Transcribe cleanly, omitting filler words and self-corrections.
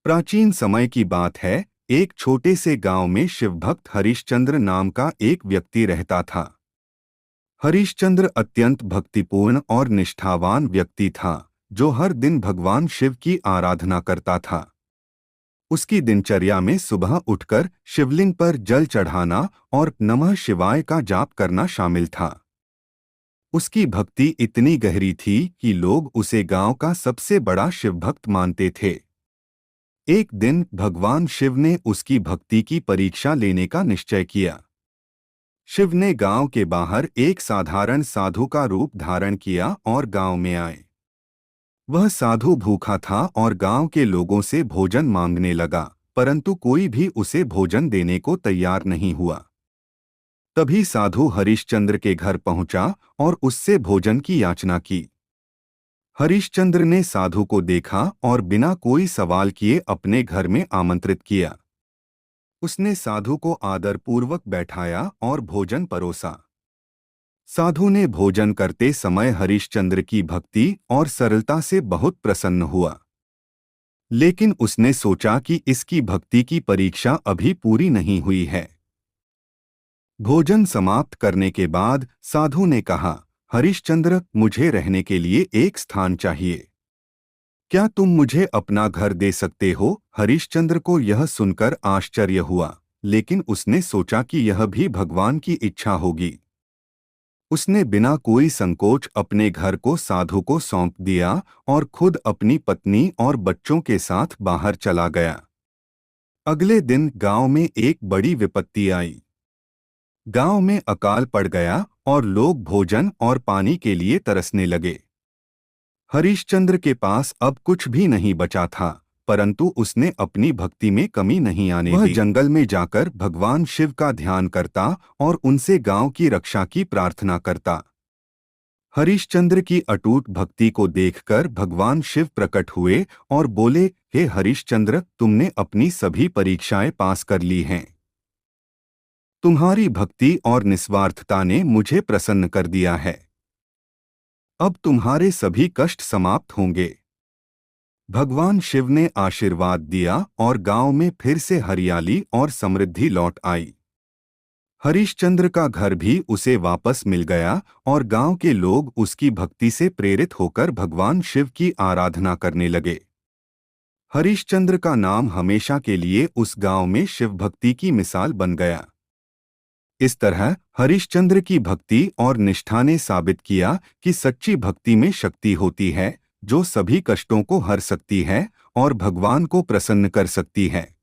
प्राचीन समय की बात है। एक छोटे से गांव में शिवभक्त हरिश्चंद्र नाम का एक व्यक्ति रहता था। हरिश्चंद्र अत्यंत भक्तिपूर्ण और निष्ठावान व्यक्ति था, जो हर दिन भगवान शिव की आराधना करता था। उसकी दिनचर्या में सुबह उठकर शिवलिंग पर जल चढ़ाना और नमः शिवाय का जाप करना शामिल था। उसकी भक्ति इतनी गहरी थी कि लोग उसे गांव का सबसे बड़ा शिवभक्त मानते थे। एक दिन भगवान शिव ने उसकी भक्ति की परीक्षा लेने का निश्चय किया। शिव ने गांव के बाहर एक साधारण साधु का रूप धारण किया और गांव में आए। वह साधु भूखा था और गांव के लोगों से भोजन मांगने लगा, परंतु कोई भी उसे भोजन देने को तैयार नहीं हुआ। तभी साधु हरिश्चंद्र के घर पहुंचा और उससे भोजन की याचना की। हरिश्चंद्र ने साधु को देखा और बिना कोई सवाल किए अपने घर में आमंत्रित किया। उसने साधु को आदरपूर्वक बैठाया और भोजन परोसा। साधु ने भोजन करते समय हरिश्चंद्र की भक्ति और सरलता से बहुत प्रसन्न हुआ। लेकिन उसने सोचा कि इसकी भक्ति की परीक्षा अभी पूरी नहीं हुई है। भोजन समाप्त करने के बाद साधु ने कहा, हरिश्चंद्र, मुझे रहने के लिए एक स्थान चाहिए। क्या तुम मुझे अपना घर दे सकते हो? हरिश्चंद्र को यह सुनकर आश्चर्य हुआ, लेकिन उसने सोचा कि यह भी भगवान की इच्छा होगी। उसने बिना कोई संकोच अपने घर को साधु को सौंप दिया और खुद अपनी पत्नी और बच्चों के साथ बाहर चला गया। अगले दिन गांव में एक बड़ी विपत्ति आई। गांव में अकाल पड़ गया और लोग भोजन और पानी के लिए तरसने लगे। हरिश्चंद्र के पास अब कुछ भी नहीं बचा था, परंतु उसने अपनी भक्ति में कमी नहीं आने दी। वह जंगल में जाकर भगवान शिव का ध्यान करता और उनसे गांव की रक्षा की प्रार्थना करता। हरिश्चंद्र की अटूट भक्ति को देखकर भगवान शिव प्रकट हुए और बोले, हे हरिश्चंद्र, तुमने अपनी सभी परीक्षाएं पास कर ली हैं। तुम्हारी भक्ति और निस्वार्थता ने मुझे प्रसन्न कर दिया है। अब तुम्हारे सभी कष्ट समाप्त होंगे। भगवान शिव ने आशीर्वाद दिया और गांव में फिर से हरियाली और समृद्धि लौट आई। हरिश्चंद्र का घर भी उसे वापस मिल गया और गांव के लोग उसकी भक्ति से प्रेरित होकर भगवान शिव की आराधना करने लगे। हरिश्चंद्र का नाम हमेशा के लिए उस गांव में शिव भक्ति की मिसाल बन गया। इस तरह हरिश्चंद्र की भक्ति और निष्ठा ने साबित किया कि सच्ची भक्ति में शक्ति होती है, जो सभी कष्टों को हर सकती है और भगवान को प्रसन्न कर सकती है।